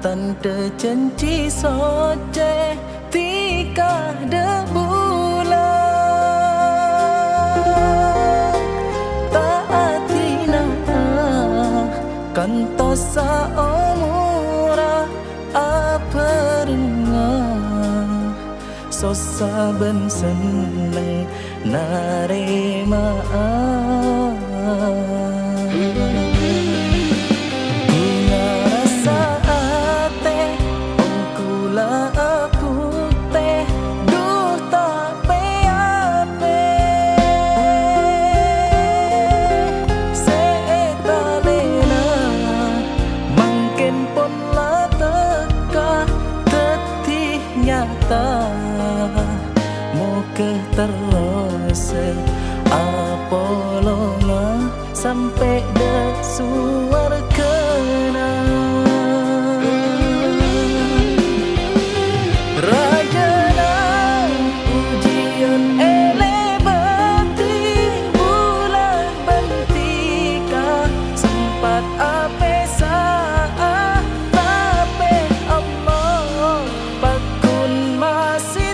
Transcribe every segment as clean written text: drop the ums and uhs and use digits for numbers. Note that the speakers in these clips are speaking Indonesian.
tanda janji soce tika de bulan taatina kantosa omura apernah sosaben seneng narema terus apolonga sampai de suarkana rajana ujian elebati bulan bentika sempat ape saat tapi Allah pakun masih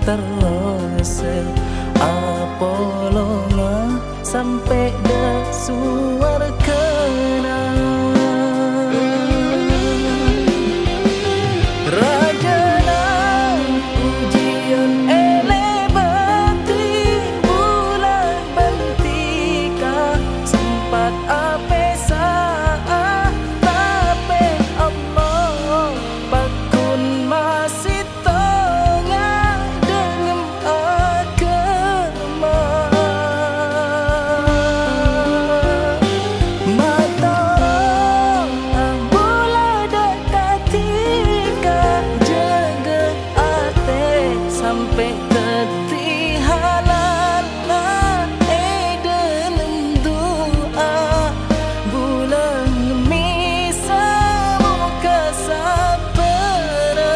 terus apolonga sampai de suarkana rajana ujian elebati bulan bentika sempat ape saat tapi Allah pakun masih sampai teti halala dalam doa bulan misa muka sapera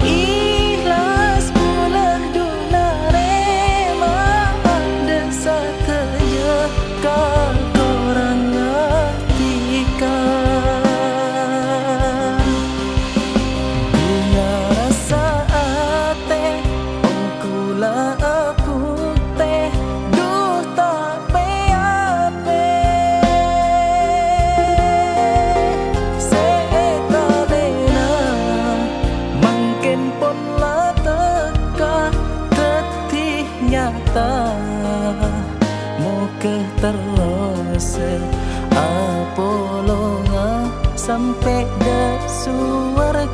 ikhlas bulan dunarema ada sateja kau korang tika muka terus apolonga sampai de suarkana